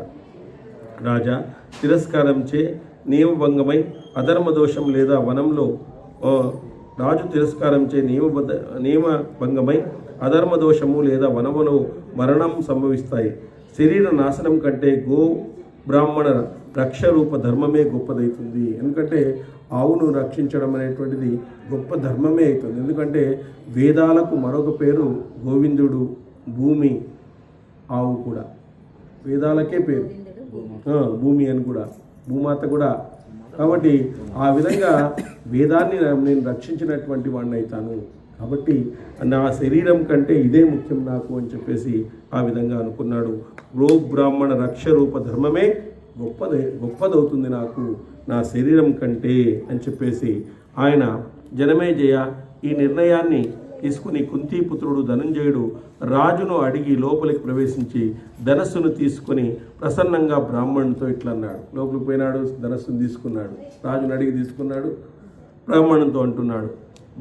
రాజా, తిరస్కారంచే నియమభంగమై అధర్మదోషం లేదా వనంలో రాజు తిరస్కారంచే నియమభంగమై అధర్మదోషము లేదా వనములో మరణం సంభవిస్తాయి. శరీర నాశనం కంటే గో బ్రాహ్మణ రక్షరూప ధర్మమే గొప్పదవుతుంది. ఎందుకంటే ఆవును రక్షించడం అనేటువంటిది గొప్ప ధర్మమే అవుతుంది. ఎందుకంటే వేదాలకు మరొక పేరు గోవిందుడు, భూమి, ఆవు కూడా వేదాలకే పేరు, భూమి అని కూడా, భూమాత కూడా. కాబట్టి ఆ విధంగా వేదాన్ని నేను రక్షించినటువంటి వాడిని అవుతాను. కాబట్టి నా శరీరం కంటే ఇదే ముఖ్యం నాకు అని చెప్పేసి ఆ విధంగా అనుకున్నాడు. గో బ్రాహ్మణ రక్షరూప ధర్మమే గొప్పదవుతుంది నాకు నా శరీరం కంటే అని చెప్పేసి ఆయన జనమేజయ ఈ నిర్ణయాన్ని తీసుకుని కుంతీపుత్రుడు ధనంజయుడు రాజును అడిగి లోపలికి ప్రవేశించి ధనస్సును తీసుకొని ప్రసన్నంగా బ్రాహ్మణునితో ఇట్లా అన్నాడు. లోపలికి పోయినాడు, ధనస్సును తీసుకున్నాడు, రాజును అడిగి తీసుకున్నాడు. బ్రాహ్మణునితో అంటున్నాడు,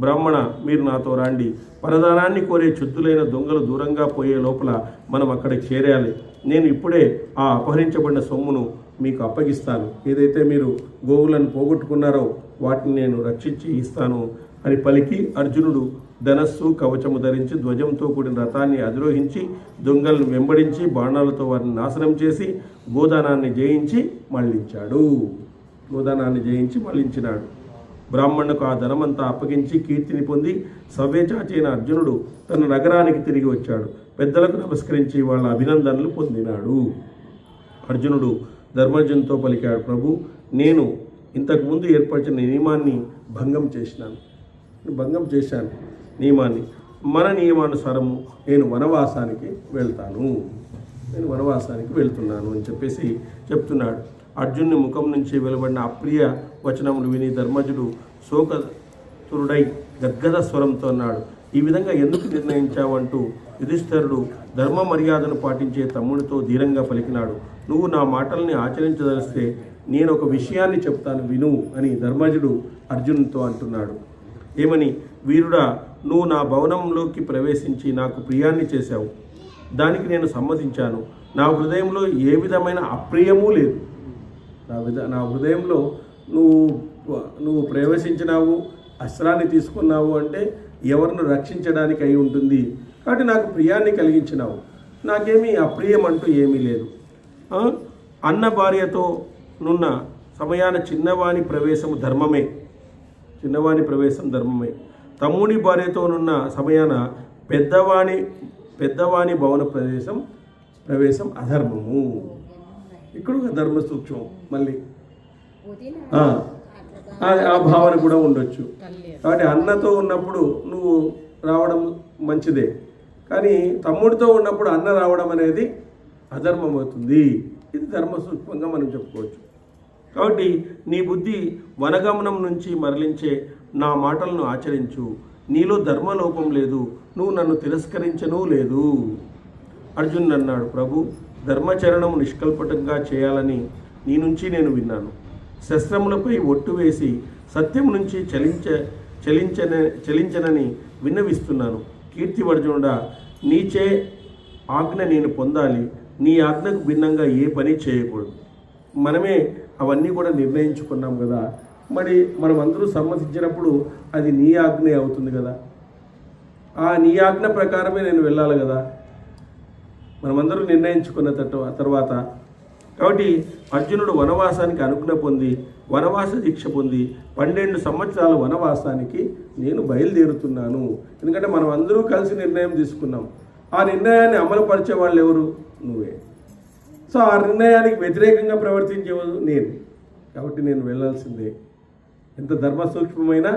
బ్రాహ్మణ, మీరు నాతో రాండి. పరదానాన్ని కోరే చుద్దులైన దొంగలు దూరంగా పోయే లోపల మనం అక్కడికి చేరాలి. నేను ఇప్పుడే ఆ అపహరించబడిన సొమ్మును మీకు అప్పగిస్తాను. ఏదైతే మీరు గోవులను పోగొట్టుకున్నారో వాటిని నేను రక్షించి ఇస్తాను అని పలికి అర్జునుడు ధనస్సు కవచము ధరించి ధ్వజంతో కూడిన రథాన్ని అధిరోహించి దొంగలను వెంబడించి బాణాలతో వారిని నాశనం చేసి గోదానాన్ని జయించి మళ్లించినాడు. బ్రాహ్మణుకు ఆ ధనమంతా అప్పగించి కీర్తిని పొంది సవ్యచాచైన అర్జునుడు తన నగరానికి తిరిగి వచ్చాడు. పెద్దలకు నమస్కరించి వాళ్ళ అభినందనలు పొందినాడు. అర్జునుడు ధర్మజునితో పలికాడు, ప్రభు, నేను ఇంతకుముందు ఏర్పరిచిన నియమాన్ని భంగం చేశాను. నియమాన్ని మన నియమానుసారము నేను వనవాసానికి వెళ్తున్నాను అని చెప్పేసి చెప్తున్నాడు. అర్జునుని ముఖం నుంచి వెలువడిన అప్రియ వచనములు విని ధర్మజుడు శోకతురుడై గద్గద స్వరంతో అన్నాడు, ఈ విధంగా ఎందుకు నిర్ణయించావంటూ యుధిష్ఠిరుడు ధర్మ మర్యాదను పాటించే తమ్ముడితో ధీరంగా పలికినాడు. నువ్వు నా మాటల్ని ఆచరించదలిస్తే నేను ఒక విషయాన్ని చెప్తాను విను అని ధర్మజుడు అర్జునునితో అంటున్నాడు. ఏమని? వీరుడా, నువ్వు నా భవనంలోకి ప్రవేశించి నాకు ప్రియాన్ని చేశావు. దానికి నేను సమ్మతించాను. నా హృదయంలో ఏ విధమైన అప్రియమూ లేదు. నా హృదయంలో నువ్వు ప్రవేశించినావు, అస్త్రాన్ని తీసుకున్నావు అంటే ఎవరిని రక్షించడానికి అయి ఉంటుంది. కాబట్టి నాకు ప్రియాన్ని కలిగించినావు. నాకేమీ అప్రియం అంటూ ఏమీ లేదు. అన్న భార్యతో నున్న సమయాన చిన్నవాని ప్రవేశం ధర్మమే. తమ్ముని భార్యతో నున్న సమయాన పెద్దవాని భవన ప్రవేశం అధర్మము. ఇక్కడ ఒక ధర్మ సూక్ష్మం మళ్ళీ ఆ భావన కూడా ఉండొచ్చు. కాబట్టి అన్నతో ఉన్నప్పుడు నువ్వు రావడం మంచిదే, కానీ తమ్ముడితో ఉన్నప్పుడు అన్న రావడం అనేది అధర్మం అవుతుంది. ఇది ధర్మ సూక్ష్మంగా మనం చెప్పుకోవచ్చు. కాబట్టి నీ బుద్ధి వనగమనం నుంచి మరలించే నా మాటలను ఆచరించు. నీలో ధర్మలోపం లేదు, నువ్వు నన్ను తిరస్కరించనూ లేదు. అర్జునుడు అన్నాడు, ప్రభు, ధర్మచరణము నిష్కల్పటంగా చేయాలని నీ నుంచి నేను విన్నాను. శస్త్రములపై ఒట్టు వేసి సత్యం నుంచి చలించనని విన్నవిస్తున్నాను. కీర్తివర్జునుడా, నీచే ఆజ్ఞ నేను పొందాలి. నీ ఆజ్ఞకు భిన్నంగా ఏ పని చేయకూడదు. మనమే అవన్నీ కూడా నిర్ణయించుకున్నాం కదా, మరి మనం అందరూ సమ్మతించినప్పుడు అది నీ ఆజ్ఞే అవుతుంది కదా. ఆ నీ ఆజ్ఞ ప్రకారమే నేను వెళ్ళాలి కదా, మనమందరూ నిర్ణయించుకున్న తర్వాత. కాబట్టి అర్జునుడు వనవాసానికి అనుజ్ఞ పొంది వనవాస దీక్ష పొంది 12 సంవత్సరాల వనవాసానికి నేను బయలుదేరుతున్నాను. ఎందుకంటే మనం అందరూ కలిసి నిర్ణయం తీసుకున్నాం. ఆ నిర్ణయాన్ని అమలుపరిచే వాళ్ళు ఎవరు? నువ్వే. సో ఆ నిర్ణయానికి వ్యతిరేకంగా ప్రవర్తించేవాడు నేను. కాబట్టి నేను వెళ్ళాల్సిందే. ఎంత ధర్మ సూక్ష్మమైనా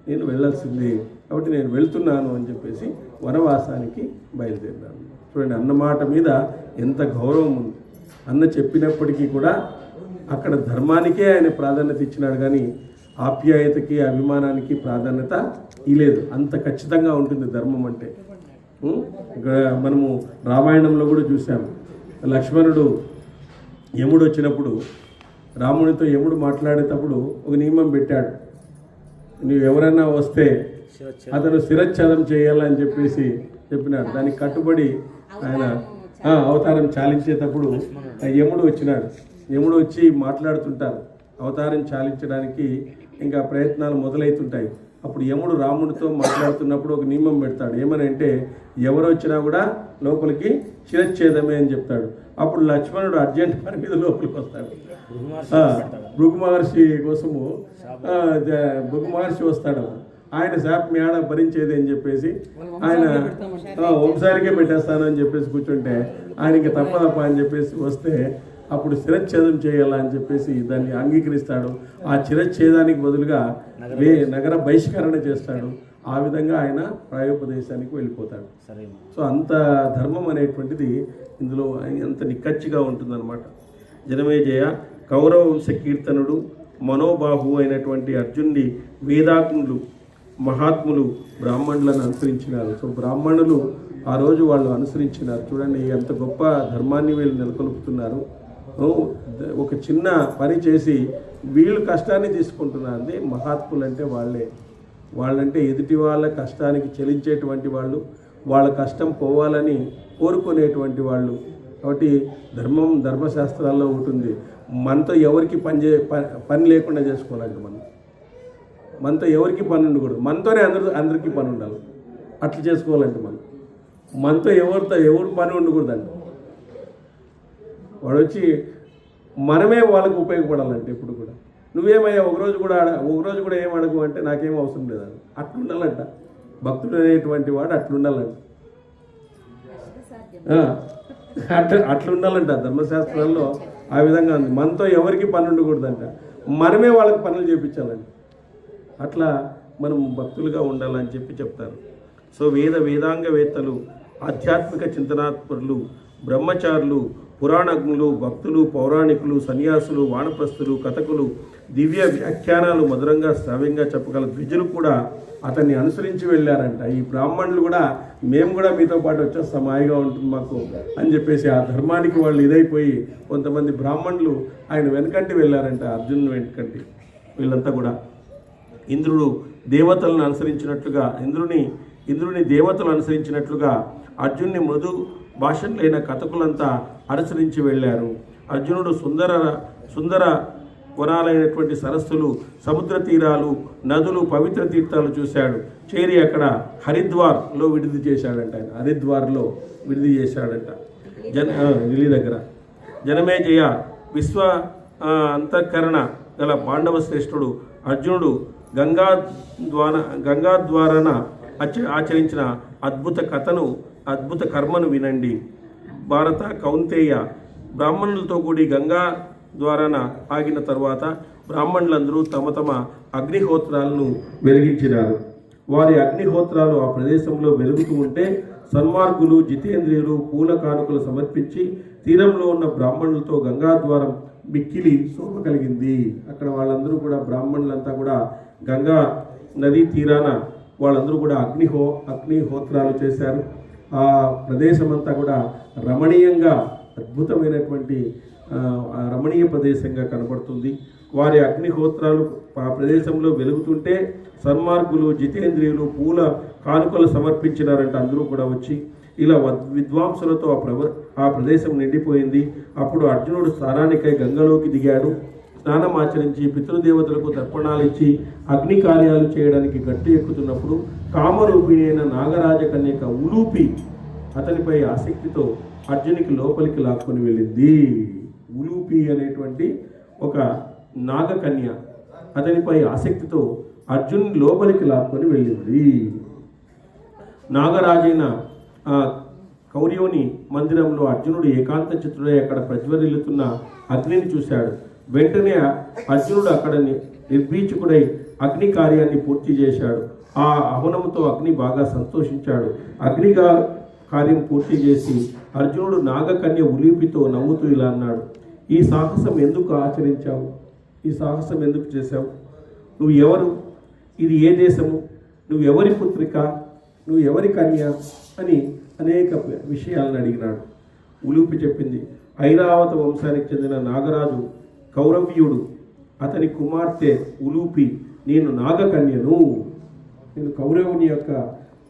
నేను వెళ్ళాల్సిందే. కాబట్టి నేను వెళ్తున్నాను అని చెప్పేసి వనవాసానికి బయలుదేరినాను. చూడండి, అన్నమాట మీద ఎంత గౌరవం ఉంది. అన్న చెప్పినప్పటికీ కూడా అక్కడ ధర్మానికే ఆయన ప్రాధాన్యత ఇచ్చినాడు, కానీ ఆప్యాయతకి అభిమానానికి ప్రాధాన్యత ఇలేదు. అంత ఖచ్చితంగా ఉంటుంది ధర్మం అంటే. ఇక్కడ మనము రామాయణంలో కూడా చూసాము. లక్ష్మణుడు యముడు వచ్చినప్పుడు రామునితో యముడు మాట్లాడేటప్పుడు ఒక నియమం పెట్టాడు, నువ్వు ఎవరన్నా వస్తే అతను శిరచ్ఛేదం చేయాలని చెప్పేసి చెప్పినాడు. దానికి కట్టుబడి ఆయన అవతారం చాలించేటప్పుడు యముడు వచ్చినాడు. యముడు వచ్చి మాట్లాడుతుంటారు, అవతారం చాలించడానికి ఇంకా ప్రయత్నాలు మొదలవుతుంటాయి. అప్పుడు యముడు రాముడితో మాట్లాడుతున్నప్పుడు ఒక నియమం పెడతాడు, ఏమని అంటే ఎవరు వచ్చినా కూడా లోపలికి శిరచ్ఛేదమే అని చెప్తాడు. అప్పుడు లక్ష్మణుడు అర్జెంట్ పని మీద లోపలికి వస్తాడు. భృగు మహర్షి కోసము భృగు మహర్షి వస్తాడు. ఆయన శాప మేడ భరించేది అని చెప్పేసి ఆయన వంశానికే పెట్టేస్తాను అని చెప్పేసి కూర్చుంటే ఆయన ఇంకా తప్పదప్ప అని చెప్పేసి వస్తే అప్పుడు శిరచ్ఛేదం చేయాలని చెప్పేసి దాన్ని అంగీకరిస్తాడు. ఆ శిరచ్ఛేదానికి బదులుగా నగర బహిష్కరణ చేస్తాడు. ఆ విధంగా ఆయన ప్రాయోపదేశానికి వెళ్ళిపోతాడు. సో అంత ధర్మం అనేటువంటిది ఇందులో అంత నిక్కచ్చిగా ఉంటుందన్నమాట. జనమేజయ కౌరవ వంశ కీర్తనుడు మనోబాహు అయినటువంటి అర్జునుడి వేదాత్ములు మహాత్ములు బ్రాహ్మణులను అనుసరించినారు. సో బ్రాహ్మణులు ఆ రోజు వాళ్ళు అనుసరించినారు. చూడండి ఎంత గొప్ప ధర్మాన్ని వీళ్ళు నెలకొల్పుతున్నారు. ఒక చిన్న పని చేసి వీళ్ళు కష్టాన్ని తీసుకుంటున్నారు. అంటే మహాత్ములు అంటే వాళ్ళంటే ఎదుటి వాళ్ళ కష్టానికి చెలించేటువంటి వాళ్ళు, వాళ్ళ కష్టం పోవాలని కోరుకునేటువంటి వాళ్ళు. కాబట్టి ధర్మశాస్త్రాల్లో ఉంటుంది, మనతో ఎవరికి పని లేకుండా చేసుకోవాలంటే మనతో ఎవరికి పని ఉండకూడదు, మనతోనే అందరికీ పని ఉండాలి. అట్లా చేసుకోవాలంటే మనతో ఎవరు పని ఉండకూడదండి. వాడు వచ్చి మనమే వాళ్ళకు ఉపయోగపడాలంటే ఇప్పుడు కూడా నువ్వేమయ్యా ఒకరోజు కూడా ఏం అడగు అంటే నాకేం అవసరం లేదండి. అట్లుండాలంట భక్తుడు అనేటువంటి వాడు అట్లుండాలంట. అట్లుండాలంట ధర్మశాస్త్రాల్లో ఆ విధంగా ఉంది. మనతో ఎవరికి పని ఉండకూడదంట, మనమే వాళ్ళకి పనులు చేయించాలండి. అట్లా మనం భక్తులుగా ఉండాలని చెప్తారు. సో వేదాంగవేత్తలు, ఆధ్యాత్మిక చింతనాత్పరులు, బ్రహ్మచారులు, పురాణజ్ఞులు, భక్తులు, పౌరాణికులు, సన్యాసులు, వానప్రస్థులు, కథకులు, దివ్య వ్యాఖ్యానాలు మధురంగా శ్రావ్యంగా చెప్పగల ద్విజులు కూడా అతన్ని అనుసరించి వెళ్ళారంట. ఈ బ్రాహ్మణులు కూడా మేము కూడా మీతో పాటు వచ్చేస్తాం, హాయిగా ఉంటుంది మాకు అని చెప్పేసి ఆ ధర్మానికి వాళ్ళు ఇదైపోయి కొంతమంది బ్రాహ్మణులు ఆయన వెనకంటి వెళ్ళారంట, అర్జునుని వెనకంటి. వీళ్ళంతా కూడా ఇంద్రుడు దేవతలను అనుసరించినట్లుగా ఇంద్రుని దేవతలు అనుసరించినట్లుగా అర్జునుని మృదు భాషలైన కథకులంతా అనుసరించి వెళ్ళారు. అర్జునుడు సుందర వనాలైనటువంటి సరస్సులు, సముద్ర తీరాలు, నదులు, పవిత్ర తీర్థాలు చూశాడు. చేరి అక్కడ హరిద్వార్లో విడిది చేశాడంట. ఆయన హరిద్వార్లో విడిది చేశాడంట ఢిల్లీ దగ్గర. జనమేజయ విశ్వ అంతఃకరణ గల పాండవ శ్రేష్ఠుడు అర్జునుడు గంగాద్వారాన ఆచరించిన అద్భుత కర్మను వినండి. భారత కౌంతేయ బ్రాహ్మణులతో కూడి గంగా ద్వారాన ఆగిన తర్వాత బ్రాహ్మణులందరూ తమ తమ అగ్నిహోత్రాలను వెలిగించినారు. వారి అగ్నిహోత్రాలు ఆ ప్రదేశంలో వెలుగుతూ ఉంటే సన్మార్గులు, జితేంద్రియులు పూల కానుకలు సమర్పించి తీరంలో ఉన్న బ్రాహ్మణులతో గంగాద్వారం మిక్కిలి శోభ కలిగింది. అక్కడ వాళ్ళందరూ కూడా బ్రాహ్మణులంతా కూడా గంగా నదీ తీరాన వాళ్ళందరూ కూడా అగ్నిహోత్రాలు చేశారు. ఆ ప్రదేశం అంతా కూడా రమణీయంగా అద్భుతమైనటువంటి రమణీయ ప్రదేశంగా కనబడుతుంది. వారి అగ్నిహోత్రాలు ఆ ప్రదేశంలో వెలుగుతుంటే సన్మార్గులు, జితేంద్రియులు పూల కానుకలు సమర్పించినారంట. అందరూ కూడా వచ్చి ఇలా విద్వాంసులతో ఆ ప్రదేశం నిండిపోయింది. అప్పుడు అర్జునుడు స్నానానికై గంగలోకి దిగాడు. స్నానం ఆచరించి పితృదేవతలకు తర్పణాలు ఇచ్చి అగ్ని కార్యాలు చేయడానికి గట్టి ఎక్కుతున్నప్పుడు కామరూపిణి అయిన నాగరాజ కన్యక ఉలూపి అతనిపై ఆసక్తితో అర్జునికి లోపలికి లాక్కొని వెళ్ళింది. ఉలూపి అనేటువంటి ఒక నాగకన్య అతనిపై ఆసక్తితో అర్జున్ లోపలికి లాక్కొని వెళ్ళింది. నాగరాజైన కౌరవుని మందిరంలో అర్జునుడు ఏకాంత చిత్రుడై అక్కడ ప్రజ్వరిల్లుతున్న అగ్నిని చూశాడు. వెంటనే అర్జునుడు అక్కడ నిర్భీచుకుడై అగ్ని కార్యాన్ని పూర్తి చేశాడు. ఆ ఆహ్వానంతో అగ్ని బాగా సంతోషించాడు. అగ్నిగా కార్యం పూర్తి చేసి అర్జునుడు నాగకన్య ఉలీపితో నవ్వుతూ ఇలా అన్నాడు, ఈ సాహసం ఎందుకు ఆచరించావు? ఈ సాహసం ఎందుకు చేశావు? నువ్వు ఎవరు? ఇది ఏ దేశము? నువ్వు ఎవరి పుత్రిక? నువ్వు ఎవరి కన్య? అని అనేక విషయాలను అడిగినాడు. ఉలూపి చెప్పింది. ఐరావత వంశానికి చెందిన నాగరాజు కౌరవ్యుడు, అతని కుమార్తె ఉలూపి, నేను నాగకన్యను, నేను కౌరవుని యొక్క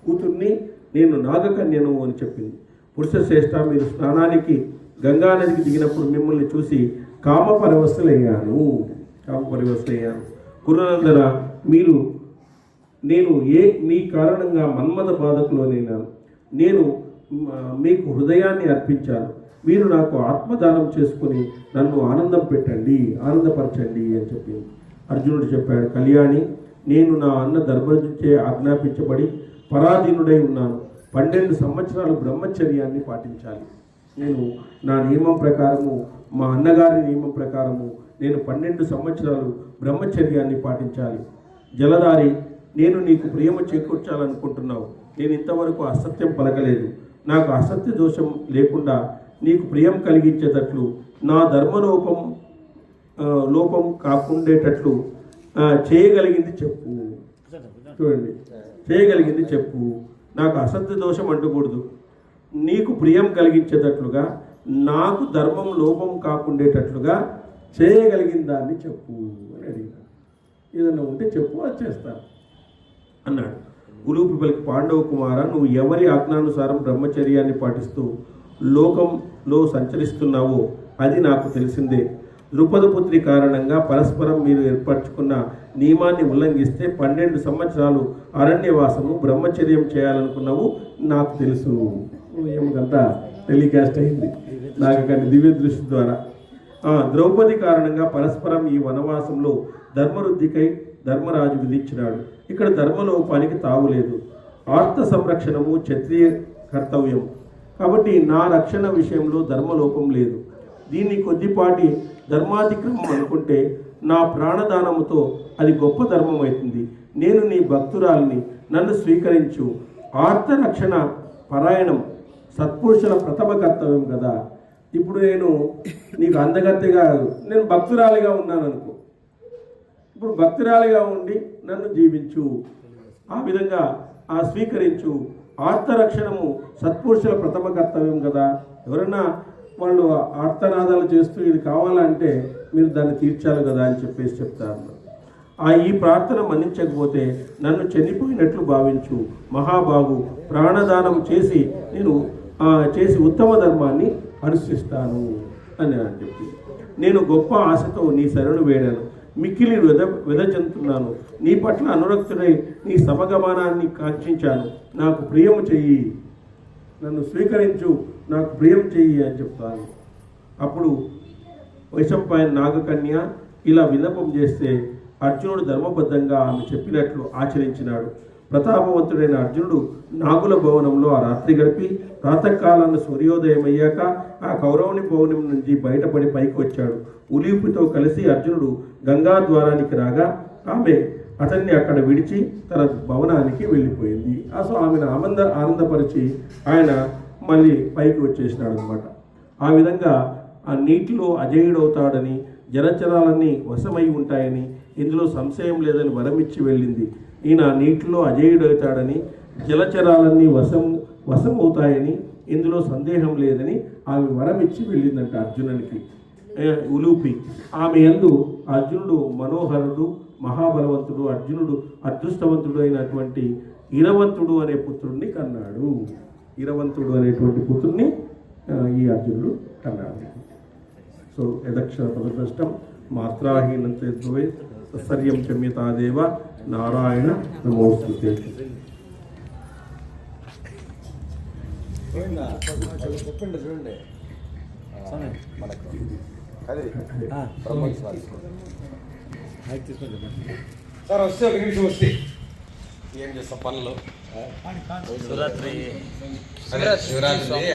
కూతుర్ని, నేను నాగకన్యను అని చెప్పింది. పురుష శ్రేష్ఠ, మీరు స్నానానికి గంగానదికి దిగినప్పుడు మిమ్మల్ని చూసి కామపరవశులయ్యాను. కురునందన, నేను మీ కారణంగా మన్మథ బాధకులోనైనాను. నేను మీకు హృదయాన్ని అర్పించాను. మీరు నాకు ఆత్మదానం చేసుకుని నన్ను ఆనందపరచండి అని చెప్పింది. అర్జునుడు చెప్పాడు, కళ్యాణి, నేను నా అన్న ధర్మజుచే ఆజ్ఞాపించబడి పరాధీనుడై ఉన్నాను. 12 సంవత్సరాలు బ్రహ్మచర్యాన్ని పాటించాలి. నేను నా నియమం ప్రకారము, మా అన్నగారి నియమం ప్రకారము నేను 12 సంవత్సరాలు బ్రహ్మచర్యాన్ని పాటించాలి. జలధారి, నేను నీకు ప్రియమ చేకూర్చాలనుకుంటున్నావు. నేను ఇంతవరకు అసత్యం పలకలేదు. నాకు అసత్య దోషం లేకుండా నీకు ప్రియం కలిగించేటట్లు నా లోపం కాకుండేటట్లు చేయగలిగింది చెప్పు. చూడండి, చేయగలిగింది చెప్పు. నాకు అసత్య దోషం అంటకూడదు. నీకు ప్రియం కలిగించేటట్లుగా, నాకు ధర్మం లోపం కాకుండేటట్లుగా చేయగలిగిన దాన్ని చెప్పు అని అడిగినాడు. ఏదన్నా ఉంటే చెప్పు, అది చేస్తాను అన్నాడు. ఉలూపి పలికి, పాండవ కుమార, నువ్వు ఎవరి ఆజ్ఞానుసారం బ్రహ్మచర్యాన్ని పాటిస్తూ లోకంలో సంచరిస్తున్నావో అది నాకు తెలిసిందే. ద్రుపదపుత్రి కారణంగా పరస్పరం మీరు ఏర్పరచుకున్న నియమాన్ని ఉల్లంఘిస్తే 12 సంవత్సరాలు అరణ్యవాసము బ్రహ్మచర్యం చేయాలనుకున్నావు నాకు తెలుసు. ఏమిటంతా టెలికాస్ట్ అయింది నాకు కానీ దివ్య దృష్టి ద్వారా. ద్రౌపది కారణంగా పరస్పరం ఈ వనవాసంలో ధర్మవృద్ధికై ధర్మరాజు విధించినాడు. ఇక్కడ ధర్మలోపానికి తావులేదు. ఆర్త సంరక్షణము క్షత్రియ కర్తవ్యం. కాబట్టి నా రక్షణ విషయంలో ధర్మలోపం లేదు. దీన్ని కొద్దిపాటి ధర్మాతిక్రమం అనుకుంటే నా ప్రాణదానముతో అది గొప్ప ధర్మం అవుతుంది. నేను నీ భక్తురాలిని, నన్ను స్వీకరించు. ఆర్త రక్షణ పరాయణం సత్పురుషుల ప్రథమ కర్తవ్యం కదా. ఇప్పుడు నేను నీకు అందగత్తెగా, నేను భక్తురాలిగా ఉన్నాను అనుకో. ఇప్పుడు భక్తురాలిగా ఉండి నన్ను జీవించు, ఆ విధంగా స్వీకరించు. ఆర్తరక్షణము సత్పురుషుల ప్రథమ కర్తవ్యం కదా. ఎవరైనా వాళ్ళు ఆర్తనాదాలు చేస్తూ ఇది కావాలంటే మీరు దాన్ని తీర్చాలి కదా అని చెప్పేసి చెప్తారు. ఈ ప్రార్థన మన్నించకపోతే నన్ను చనిపోయినట్లు భావించు. మహాబాగు, ప్రాణదానం చేసి ఉత్తమ ధర్మాన్ని అనుసరిస్తాను అని చెప్పి, నేను గొప్ప ఆశతో నీ శరణు వేడాను. మిక్కిలి వెదజంతున్నాను. నీ పట్ల అనురక్తుడై నీ సమగమనాన్ని కాంక్షించాను. నాకు ప్రియము చెయ్యి, నన్ను స్వీకరించు, నాకు ప్రియం చెయ్యి అని చెప్తాను. అప్పుడు వైశంపాయన నాగకన్య ఇలా విన్నపం చేస్తే అర్జునుడు ధర్మబద్ధంగా ఆమె చెప్పినట్లు ఆచరించినాడు. ప్రతాపవంతుడైన అర్జునుడు నాగుల భవనంలో ఆ రాత్రి గడిపి ప్రాతకాలాన్ని సూర్యోదయం అయ్యాక ఆ కౌరవుని భవనం నుంచి బయటపడి పైకి వచ్చాడు. ఉలీపుతో కలిసి అర్జునుడు గంగా ద్వారానికి రాగా ఆమె అతన్ని అక్కడ విడిచి తన భవనానికి వెళ్ళిపోయింది. సో ఆమెను ఆనందపరిచి ఆయన మళ్ళీ పైకి వచ్చేసినాడు అనమాట. ఆ విధంగా ఆ నీటిలో అజేయుడవుతాడని, జలచరాలన్నీ వశమై ఉంటాయని, ఇందులో సంశయం లేదని వరమిచ్చి వెళ్ళింది. ఈయన నీటిలో అజేయుడవుతాడని, జలచరాలన్నీ వశమవుతాయని, ఇందులో సందేహం లేదని ఆమె వరమిచ్చి వెళ్ళిందంట అర్జునునికి. ఉలూపి ఆమె యందు అర్జునుడు మనోహరుడు, మహాబలవంతుడు, అర్జునుడు అదృష్టవంతుడు అయినటువంటి ఇరవంతుడు అనే పుత్రుడిని కన్నాడు. ఇరవంతుడు అనేటువంటి పుత్రుడిని ఈ అర్జునుడు కన్నాడు. సో యదక్షర పదభ్రష్టం మాత్రాహీనంతే ద్వే సర్యం క్షమ్యతాదేవ నారాయణ నమోస్తుతే. చెప్పండి చూడండి మనకు అది సార్ వస్తే ఒక నిమిషం వస్తే ఏం చేస్తాం పనులు. శివరాత్రి